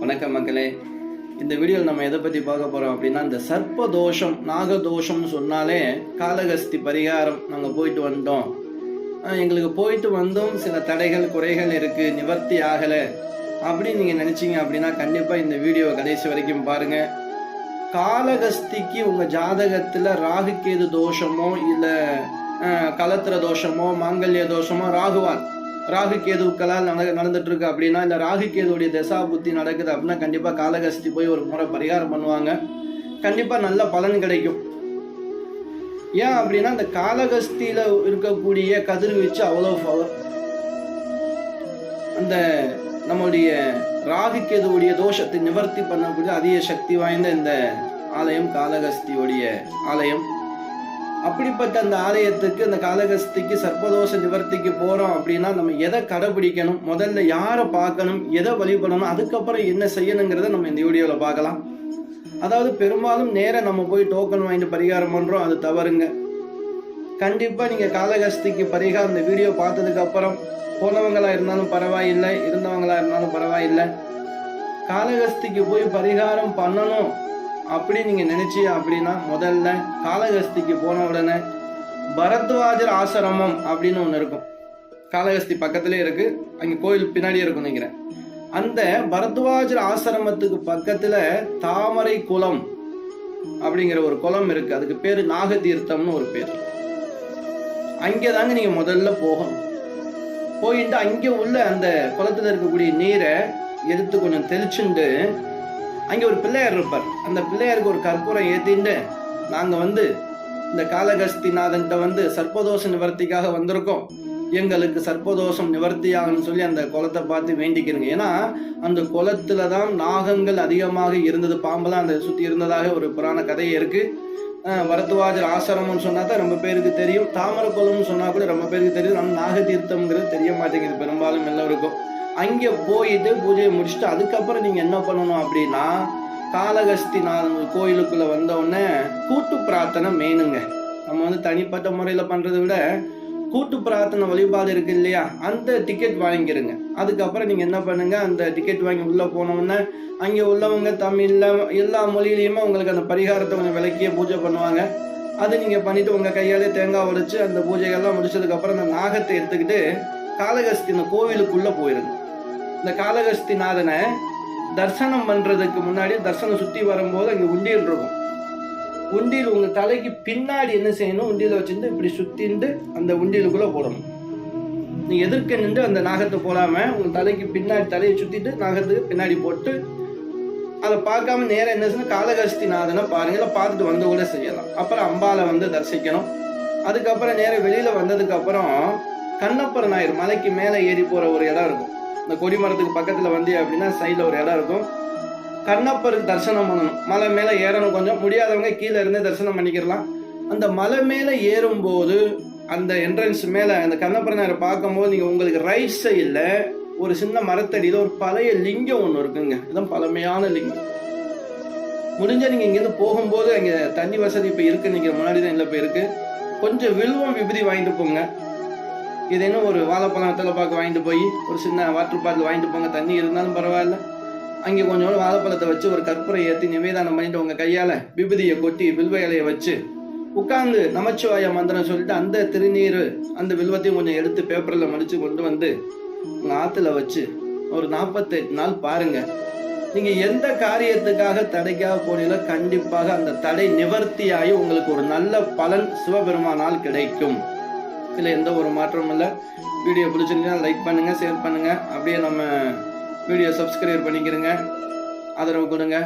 வணக்கம் மக்களே. இந்த வீடியோவில் நம்ம எதை பற்றி பார்க்க போகிறோம் அப்படின்னா, இந்த சர்ப்ப தோஷம் நாகதோஷம்னு சொன்னாலே காளகஸ்தி பரிகாரம் நாங்கள் போயிட்டு வந்தோம், எங்களுக்கு போயிட்டு வந்தோம், சில தடைகள் குறைகள் இருக்குது, நிவர்த்தி ஆகலை அப்படின்னு நீங்கள் நினச்சிங்க அப்படின்னா கண்டிப்பாக இந்த வீடியோவை கடைசி வரைக்கும் பாருங்கள். காளகஸ்திக்கு உங்கள் ஜாதகத்தில் ராகுகேது தோஷமோ இல்லை கலத்திர தோஷமோ மாங்கல்ய தோஷமோ ராகு கேதுக்களால் நடந்துட்டு இருக்கு அப்படின்னா, இல்லை ராகு கேதுடைய தசா புத்தி நடக்குது அப்படின்னா கண்டிப்பாக காளகஸ்தி போய் ஒரு முறை பரிகாரம் பண்ணுவாங்க, கண்டிப்பாக நல்ல பலன் கிடைக்கும். ஏன் அப்படின்னா இந்த காளகஸ்தியில இருக்கக்கூடிய கதிர்வீச்சு அவ்வளோ பவர். அந்த நம்முடைய ராகு கேதுவுடைய தோஷத்தை நிவர்த்தி பண்ணக்கூடிய அதிக சக்தி வாய்ந்த இந்த ஆலயம் காளகஸ்தியுடைய ஆலயம். அப்படிப்பட்ட அந்த ஆலயத்துக்கு, அந்த காளகஸ்திக்கு சர்ப்பதோஷ நிவர்த்திக்கு போகிறோம் அப்படின்னா நம்ம எதை கடைபிடிக்கணும், முதல்ல யாரை பார்க்கணும், எதை வழிபடணும், அதுக்கப்புறம் என்ன செய்யணுங்கிறத நம்ம இந்த வீடியோவில் பார்க்கலாம். அதாவது பெரும்பாலும் நேராக நம்ம போய் டோக்கன் வாங்கிட்டு பரிகாரம் பண்ணுறோம், அது தவறுங்க. கண்டிப்பாக நீங்கள் காளகஸ்திக்கு பரிகாரம் இந்த வீடியோ பார்த்ததுக்கப்புறம் போனவங்களாக இருந்தாலும் பரவாயில்லை, இருந்தவங்களாக இருந்தாலும் பரவாயில்லை, காளகஸ்திக்கு போய் பரிகாரம் பண்ணணும் அப்படி நீங்கள் நினைச்சி அப்படின்னா முதல்ல காளகஸ்திக்கு போன உடனே பரத்வாஜர் ஆசிரமம் அப்படின்னு ஒன்று இருக்கும். காளகஸ்தி பக்கத்திலே இருக்கு, அங்கே கோயில் பின்னாடியே இருக்கும் நினைக்கிறேன். அந்த பரத்வாஜர் ஆசிரமத்துக்கு பக்கத்தில் தாமரை குளம் அப்படிங்கிற ஒரு குளம் இருக்கு, அதுக்கு பேர் நாகதீர்த்தம்னு ஒரு பேர். அங்கே தாங்க நீங்கள் முதல்ல போகணும். போயிட்டு அங்கே உள்ள அந்த குளத்தில் இருக்கக்கூடிய நீரை எடுத்து கொஞ்சம் தெளிச்சுண்டு அங்கே ஒரு பிள்ளையார் இருப்பார். அந்த பிள்ளையாருக்கு ஒரு கற்பூரம் ஏற்றிட்டு நாங்கள் இந்த காளகஸ்திநாதன்கிட்ட சர்ப்பதோஷ நிவர்த்திக்காக வந்திருக்கோம், எங்களுக்கு சர்ப்பதோஷம் நிவர்த்தி ஆகணும்னு சொல்லி அந்த குளத்தை பார்த்து வேண்டிக்கிறங்க. ஏன்னா அந்த குளத்துல தான் நாகங்கள் அதிகமாக இருந்தது, பாம்பெல்லாம் அந்த சுற்றி இருந்ததாக ஒரு புராண கதையே இருக்கு. பரத்வாஜர் ஆசிரமம்னு சொன்னா தான் ரொம்ப பேருக்கு தெரியும், தாமரை குளம்னு சொன்னா கூட ரொம்ப பேருக்கு தெரியும். நம்ம நாகதீர்த்தம்ங்கிறது தெரிய மாட்டேங்குது பெரும்பாலும் எல்லோருக்கும். அங்கே போயிட்டு பூஜையை முடிச்சுட்டு அதுக்கப்புறம் நீங்கள் என்ன பண்ணணும் அப்படின்னா, காளகஸ்திநாதன் கோயிலுக்குள்ளே வந்தவுடனே கூட்டு பிரார்த்தனை மெயினுங்க. நம்ம தனிப்பட்ட முறையில் பண்ணுறதை விட கூட்டு பிரார்த்தனை வழிபாடு இருக்கு இல்லையா, அந்த டிக்கெட் வாங்கிக்கிறங்க. அதுக்கப்புறம் நீங்கள் என்ன பண்ணுங்க, அந்த டிக்கெட் வாங்கி உள்ளே போனவுடனே அங்கே உள்ளவங்க தமிழில் எல்லா மொழியிலையுமே உங்களுக்கு அந்த பரிகாரத்தை கொஞ்சம் விளக்கியே பூஜை பண்ணுவாங்க. அது நீங்கள் பண்ணிவிட்டு உங்கள் கையாலே தேங்காய் உடைச்சு அந்த பூஜைகள்லாம் முடிச்சதுக்கப்புறம் அந்த நாகத்தை எடுத்துக்கிட்டு காளகஸ்தி இந்த கோவிலுக்குள்ளே போயிருங்க. இந்த காளகஸ்திநாதனை தரிசனம் பண்றதுக்கு முன்னாடி தரிசனம் சுற்றி வரும்போது அங்கே உண்டியல் இருக்கும். உண்டியல் உங்க தலைக்கு பின்னாடி என்ன செய்யணும், உண்டியலை வச்சுட்டு இப்படி சுத்திட்டு அந்த உண்டியலுக்குள்ள போடணும். நீங்க எதிர்க்க நின்று அந்த நாகத்தை போடாம உங்க தலைக்கு பின்னாடி தலையை சுத்திட்டு நாகத்துக்கு பின்னாடி போட்டு அதை பார்க்காம நேரம் என்ன செய்யணும், காளகஸ்திநாதனை பாருங்க, பார்த்துட்டு வந்து கூட செய்யலாம். அப்புறம் அம்பாலை தரிசிக்கணும். அதுக்கப்புறம் நேரம் வெளியில வந்ததுக்கு அப்புறம் கண்ணப்பர் நாயர் மலைக்கு மேலே ஏறி போற ஒரு இடம் இருக்கும். இந்த கொடிமரத்துக்கு பக்கத்துல அப்படின்னா சைட்ல ஒரு இடம் இருக்கும். கண்ணப்பருக்கு தரிசனம் பண்ணணும். மலை மேல ஏறணும், கொஞ்சம் முடியாதவங்க கீழே இருந்தே தரிசனம் பண்ணிக்கலாம். அந்த மலை மேல ஏறும்போது அந்த என்ட்ரன்ஸ் மேல அந்த கண்ணப்பர் நாயரை பார்க்கும்போது நீங்க உங்களுக்கு ரைட் சைட்ல ஒரு சின்ன மரத்தடியில ஒரு பழைய லிங்கம் ஒன்று இருக்குங்க. இதுதான் பழமையான லிங்கம். முடிஞ்ச நீங்க இங்கிருந்து போகும்போது அங்க தண்ணி வசதி இப்ப இருக்கு, நீங்க முன்னாடி தான் இல்லை போயிருக்கு, கொஞ்சம் வில்வம் விபதி வாங்கிட்டு போங்க. இது இன்னும் ஒரு வாழைப்பழம் வெத்தலை பாக்கு வாங்கிட்டு போய் ஒரு சின்ன வாட்டர் பாட்டில் வாங்கிட்டு போங்க, தண்ணி இருந்தாலும் பரவாயில்ல. அங்கே கொஞ்சம் வாழைப்பழத்தை வச்சு ஒரு கற்பூரை ஏற்றி நிவேதானம் பண்ணிட்டு உங்கள் கையால் விபதியை கொட்டி வில்வ இலையை வச்சு உட்காந்து நமச்சிவாய மந்திரம் சொல்லிட்டு அந்த திருநீர் அந்த வில்வத்தையும் கொஞ்சம் எடுத்து பேப்பரில் மடித்து கொண்டு உங்கள் ஆற்றுல வச்சு ஒரு 48 நாள் பாருங்க. நீங்கள் எந்த காரியத்துக்காக தடைக்காக போனீங்களோ கண்டிப்பாக அந்த தடை நிவர்த்தியாகி உங்களுக்கு ஒரு நல்ல பலன் சிவபெருமானால் கிடைக்கும். இதில் எந்த ஒரு மாற்றமும் இல்லை. வீடியோ பிடிச்சிருந்தீங்கன்னா லைக் பண்ணுங்கள், ஷேர் பண்ணுங்கள், அப்படியே நம்ம வீடியோ சப்ஸ்கிரைப் பண்ணிக்கிறங்க, ஆதரவு கொடுங்க.